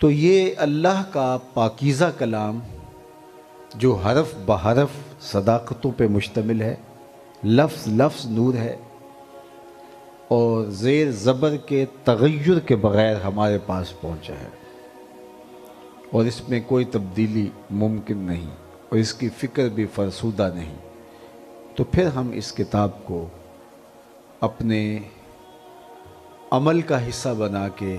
تو یہ اللہ کا پاکیزہ کلام جو حرف بحرف صداقتوں پہ مشتمل ہے، لفظ لفظ نور ہے، اور زیر زبر کے تغیر کے بغیر ہمارے پاس پہنچا ہے، اور اس میں کوئی تبدیلی ممکن نہیں، اور اس کی فکر بھی فرسودہ نہیں. تو پھر ہم اس کتاب کو اپنے عمل کا حصہ بنا کے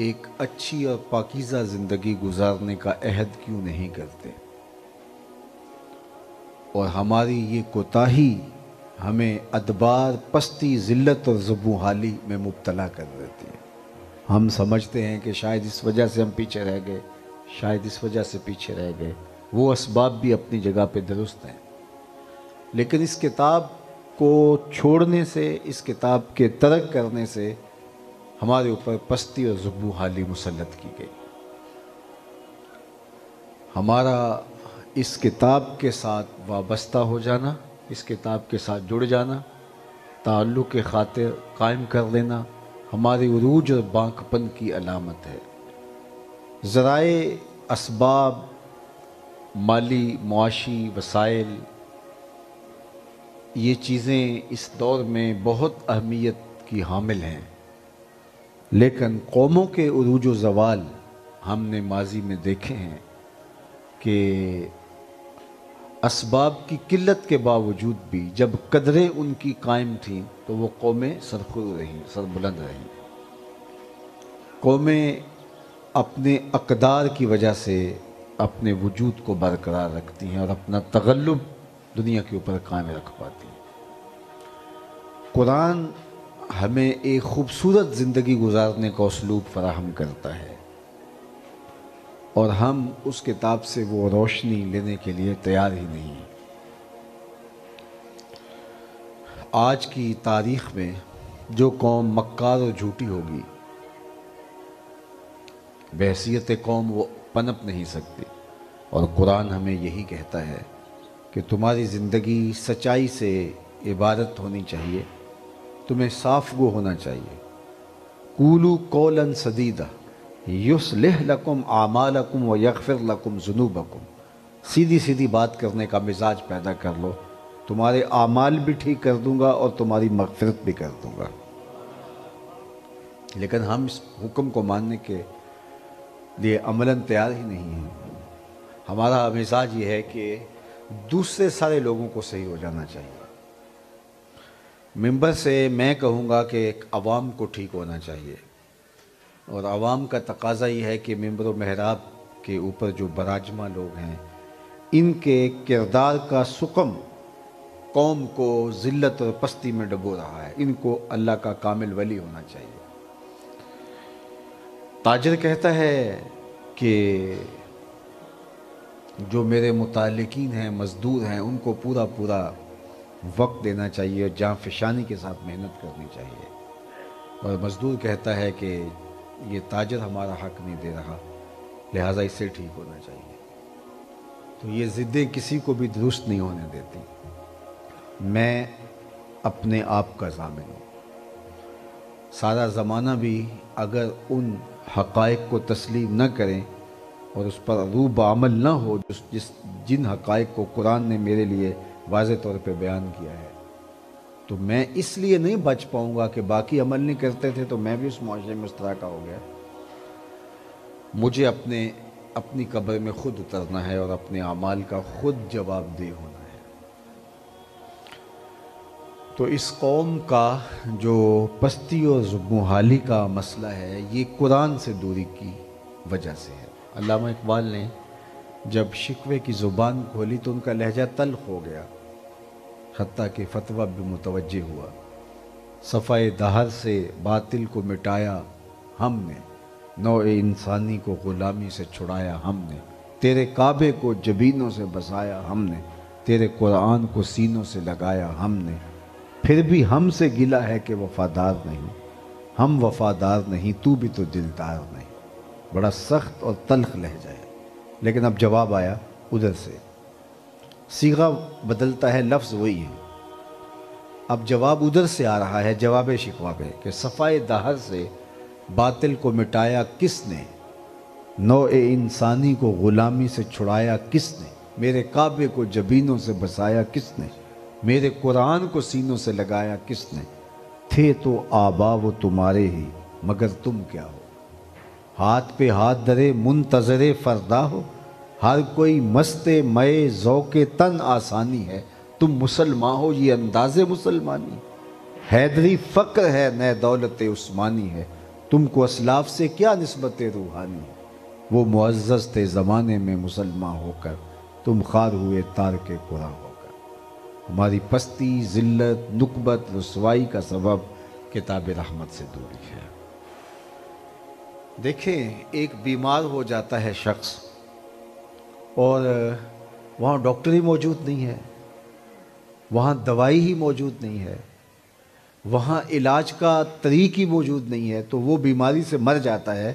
ایک اچھی اور پاکیزہ زندگی گزارنے کا عہد کیوں نہیں کرتے؟ اور ہماری یہ کوتاہی ہمیں ادبار، پستی، ذلت اور زبوں حالی میں مبتلا کر دیتی ہے. ہم سمجھتے ہیں کہ شاید اس وجہ سے ہم پیچھے رہ گئے، شاید اس وجہ سے پیچھے رہ گئے. وہ اسباب بھی اپنی جگہ پہ درست ہیں، لیکن اس کتاب کو چھوڑنے سے، اس کتاب کے ترک کرنے سے ہمارے اوپر پستی اور زبوں حالی مسلط کی گئی. ہمارا اس کتاب کے ساتھ وابستہ ہو جانا، اس کتاب کے ساتھ جڑ جانا، تعلق کے خاطر قائم کر لینا ہمارے عروج اور بانک پن کی علامت ہے. ذرائع، اسباب، مالی معاشی وسائل، یہ چیزیں اس دور میں بہت اہمیت کی حامل ہیں، لیکن قوموں کے عروج و زوال ہم نے ماضی میں دیکھے ہیں کہ اسباب کی قلت کے باوجود بھی جب قدریں ان کی قائم تھیں تو وہ قومیں سرخرو رہیں، سربلند رہیں. قومیں اپنے اقدار کی وجہ سے اپنے وجود کو برقرار رکھتی ہیں اور اپنا تغلب دنیا کے اوپر قائم رکھ پاتی ہیں. قرآن ہمیں ایک خوبصورت زندگی گزارنے کا اسلوب فراہم کرتا ہے، اور ہم اس کتاب سے وہ روشنی لینے کے لیے تیار ہی نہیں ہیں. آج کی تاریخ میں جو قوم مکار اور جھوٹی ہوگی، بحیثیت قوم وہ پنپ نہیں سکتی، اور قرآن ہمیں یہی کہتا ہے کہ تمہاری زندگی سچائی سے عبارت ہونی چاہیے، تمہیں صاف گو ہونا چاہیے. قولوا قولا سدیدا یصلح لکم اعمالکم ویغفر لکم ذنوبکم. سیدھی سیدھی بات کرنے کا مزاج پیدا کر لو، تمہارے اعمال بھی ٹھیک کر دوں گا اور تمہاری مغفرت بھی کر دوں گا. لیکن ہم اس حکم کو ماننے کے لیے عملاً تیار ہی نہیں ہیں. ہمارا مزاج یہ ہے کہ دوسرے سارے لوگوں کو صحیح ہو جانا چاہیے. ممبر سے میں کہوں گا کہ ایک عوام کو ٹھیک ہونا چاہیے، اور عوام کا تقاضا یہ ہے کہ ممبر و محراب کے اوپر جو براجمہ لوگ ہیں ان کے کردار کا سقم قوم کو ذلت اور پستی میں ڈبو رہا ہے. ان کو اللہ کا کامل ولی ہونا چاہیے. تاجر کہتا ہے کہ جو میرے متعلقین ہیں، مزدور ہیں، ان کو پورا وقت دینا چاہیے اور جاں فشانی کے ساتھ محنت کرنی چاہیے. اور مزدور کہتا ہے کہ یہ تاجر ہمارا حق نہیں دے رہا، لہٰذا اس سے ٹھیک ہونا چاہیے. تو یہ ضدیں کسی کو بھی درست نہیں ہونے دیتی. میں اپنے آپ کا ضامن ہوں. سارا زمانہ بھی اگر ان حقائق کو تسلیم نہ کریں اور اس پر رو بعمل نہ ہو جن حقائق کو قرآن نے میرے لیے واضح طور پہ بیان کیا ہے، تو میں اس لیے نہیں بچ پاؤں گا کہ باقی عمل نہیں کرتے تھے تو میں بھی اس معاشرے میں مشترکہ ہو گیا. مجھے اپنی قبر میں خود اترنا ہے اور اپنے اعمال کا خود جواب دہ ہونا ہے. تو اس قوم کا جو پستی اور زبوں حالی کا مسئلہ ہے، یہ قرآن سے دوری کی وجہ سے ہے. علامہ اقبال نے جب شکوے کی زبان کھولی تو ان کا لہجہ تلخ ہو گیا، حتیٰ کہ فتویٰ بھی متوجہ ہوا. صفائے دہر سے باطل کو مٹایا ہم نے، نوع انسانی کو غلامی سے چھڑایا ہم نے. تیرے کعبے کو جبینوں سے بسایا ہم نے، تیرے قرآن کو سینوں سے لگایا ہم نے. پھر بھی ہم سے گلہ ہے کہ وفادار نہیں، ہم وفادار نہیں، تو بھی تو دلدار نہیں. بڑا سخت اور تلخ لہجہ ہے، لیکن اب جواب آیا ادھر سے. صیغہ بدلتا ہے، لفظ وہی ہے. اب جواب ادھر سے آ رہا ہے، جواب شکوہ پہ، کہ صفائے دہر سے باطل کو مٹایا کس نے، نوع انسانی کو غلامی سے چھڑایا کس نے؟ میرے کعبے کو جبینوں سے بسایا کس نے؟ میرے قرآن کو سینوں سے لگایا کس نے؟ تھے تو آبا وہ تمہارے ہی، مگر تم کیا ہو؟ ہاتھ پہ ہاتھ دھرے منتظر فردا ہو، ہر کوئی مست مئے ذوق تن آسانی ہے، تم مسلمان ہو یہ انداز مسلمانی، حیدری فقر ہے نئے دولت عثمانی ہے، تم کو اسلاف سے کیا نسبت روحانی ہے، وہ معزز تھے زمانے میں مسلمان ہو کر، تم خوار ہوئے تارک قرآن ہو کر، ہماری پستی ذلت نکبت رسوائی کا سبب کتاب رحمت سے دوری ہے۔ دیکھیں، ایک بیمار ہو جاتا ہے شخص اور وہاں ڈاکٹر ہی موجود نہیں ہے، وہاں دوائی ہی موجود نہیں ہے، وہاں علاج کا طریق ہی موجود نہیں ہے، تو وہ بیماری سے مر جاتا ہے،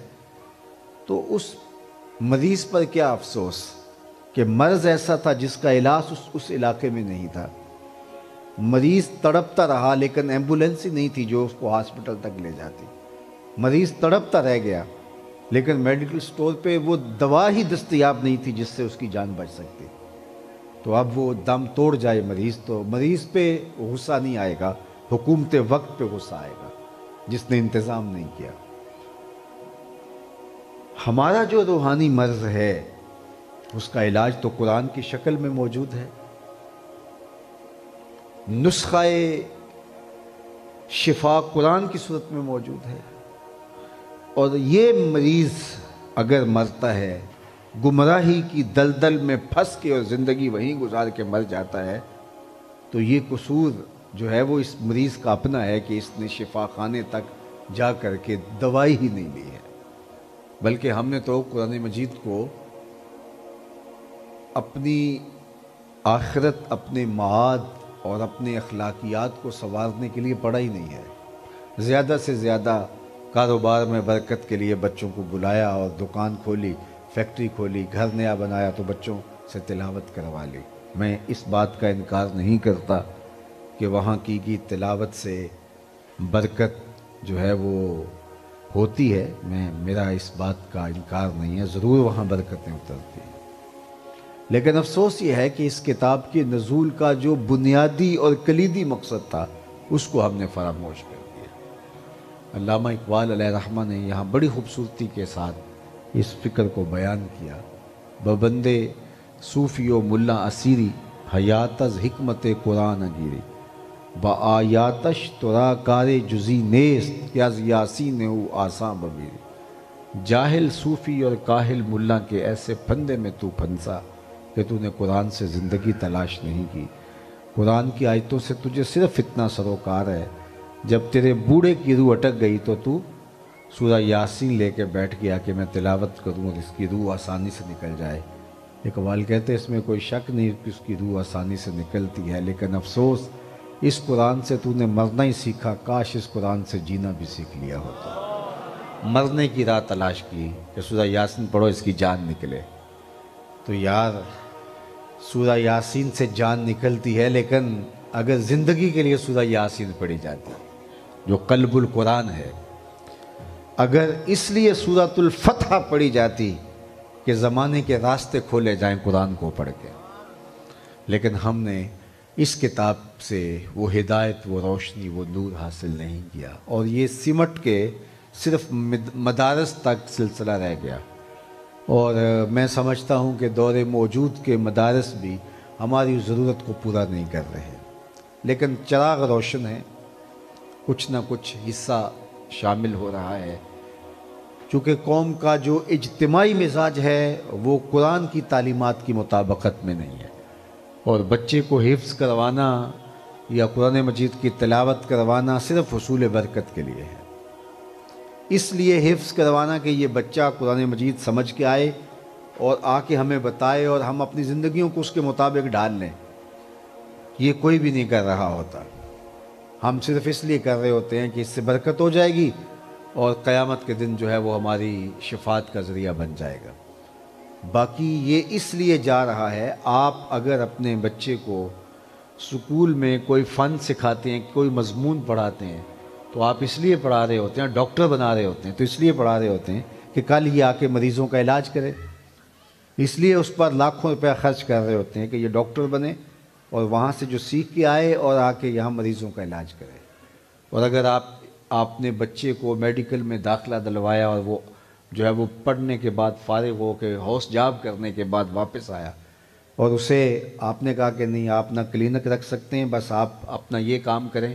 تو اس مریض پر کیا افسوس کہ مرض ایسا تھا جس کا علاج اس علاقے میں نہیں تھا، مریض تڑپتا رہا لیکن ایمبولینس ہی نہیں تھی جو اس کو ہاسپٹل تک لے جاتی، مریض تڑپتا رہ گیا لیکن میڈیکل سٹور پہ وہ دوا ہی دستیاب نہیں تھی جس سے اس کی جان بچ سکتی، تو اب وہ دم توڑ جائے مریض تو مریض پہ غصہ نہیں آئے گا، حکومت وقت پہ غصہ آئے گا جس نے انتظام نہیں کیا۔ ہمارا جو روحانی مرض ہے اس کا علاج تو قرآن کی شکل میں موجود ہے، نسخہ شفا قرآن کی صورت میں موجود ہے، اور یہ مریض اگر مرتا ہے گمراہی کی دلدل میں پھنس کے اور زندگی وہیں گزار کے مر جاتا ہے، تو یہ قصور جو ہے وہ اس مریض کا اپنا ہے کہ اس نے شفا خانے تک جا کر کے دوائی ہی نہیں لی ہے، بلکہ ہم نے تو قرآن مجید کو اپنی آخرت، اپنے معاد اور اپنے اخلاقیات کو سنوارنے کے لیے پڑھا ہی نہیں ہے، زیادہ سے زیادہ کاروبار میں برکت کے لیے بچوں کو بلایا اور دکان کھولی، فیکٹری کھولی، گھر نیا بنایا تو بچوں سے تلاوت کروا لی۔ میں اس بات کا انکار نہیں کرتا کہ وہاں کی گئی تلاوت سے برکت جو ہے وہ ہوتی ہے، میرا اس بات کا انکار نہیں ہے، ضرور وہاں برکتیں اترتی ہیں، لیکن افسوس یہ ہے کہ اس کتاب کے نزول کا جو بنیادی اور کلیدی مقصد تھا اس کو ہم نے فراموش کر دیا۔ علامہ اقبال علیہ رحمہ نے یہاں بڑی خوبصورتی کے ساتھ اس فکر کو بیان کیا، ببندے صوفی و ملا اسیری حیات از حکمت قرآن گیری، با آیاتش ترا کار جزی نیست کہ از یاسین او آساں بمیری، جاہل صوفی اور کاہل ملا کے ایسے پھندے میں تو پھنسا کہ تو نے قرآن سے زندگی تلاش نہیں کی، قرآن کی آیتوں سے تجھے صرف اتنا سروکار ہے، جب تیرے بوڑھے کی روح اٹک گئی تو سورہ یاسین لے کے بیٹھ گیا کہ میں تلاوت کروں اور اس کی روح آسانی سے نکل جائے۔ اقبال کہتے ہیں اس میں کوئی شک نہیں کہ اس کی روح آسانی سے نکلتی ہے، لیکن افسوس اس قرآن سے تو نے مرنا ہی سیکھا، کاش اس قرآن سے جینا بھی سیکھ لیا ہوتا۔ مرنے کی راہ تلاش کی کہ سورہ یاسین پڑھو اس کی جان نکلے، تو یار سورہ یاسین سے جان نکلتی ہے، لیکن اگر زندگی کے لیے سورہ یاسین پڑھی جاتی جو قلب القرآن ہے، اگر اس لیے سورۃ الفتح پڑھی جاتی کہ زمانے کے راستے کھولے جائیں قرآن کو پڑھ کے، لیکن ہم نے اس کتاب سے وہ ہدایت، وہ روشنی، وہ نور حاصل نہیں کیا، اور یہ سمٹ کے صرف مدارس تک سلسلہ رہ گیا، اور میں سمجھتا ہوں کہ دور موجود کے مدارس بھی ہماری ضرورت کو پورا نہیں کر رہے، لیکن چراغ روشن ہے، کچھ نہ کچھ حصہ شامل ہو رہا ہے، چونکہ قوم کا جو اجتماعی مزاج ہے وہ قرآن کی تعلیمات کی مطابقت میں نہیں ہے، اور بچے کو حفظ کروانا یا قرآن مجید کی تلاوت کروانا صرف حصول برکت کے لیے ہے، اس لیے حفظ کروانا کہ یہ بچہ قرآن مجید سمجھ کے آئے اور آ کے ہمیں بتائے اور ہم اپنی زندگیوں کو اس کے مطابق ڈال لیں، یہ کوئی بھی نہیں کر رہا ہوتا، ہم صرف اس لیے کر رہے ہوتے ہیں کہ اس سے برکت ہو جائے گی اور قیامت کے دن جو ہے وہ ہماری شفاعت کا ذریعہ بن جائے گا، باقی یہ اس لیے جا رہا ہے۔ آپ اگر اپنے بچے کو سکول میں کوئی فن سکھاتے ہیں، کوئی مضمون پڑھاتے ہیں، تو آپ اس لیے پڑھا رہے ہوتے ہیں، ڈاکٹر بنا رہے ہوتے ہیں تو اس لیے پڑھا رہے ہوتے ہیں کہ کل یہ آ کے مریضوں کا علاج کرے، اس لیے اس پر لاکھوں روپیہ خرچ کر رہے ہوتے ہیں کہ یہ ڈاکٹر بنے اور وہاں سے جو سیکھ کے آئے اور آ کے یہاں مریضوں کا علاج کرے۔ اور اگر آپ نے بچے کو میڈیکل میں داخلہ دلوایا اور وہ جو ہے وہ پڑھنے کے بعد فارغ ہو کے ہاؤس جاب کرنے کے بعد واپس آیا اور اسے آپ نے کہا کہ نہیں آپ نہ کلینک رکھ سکتے ہیں، بس آپ اپنا یہ کام کریں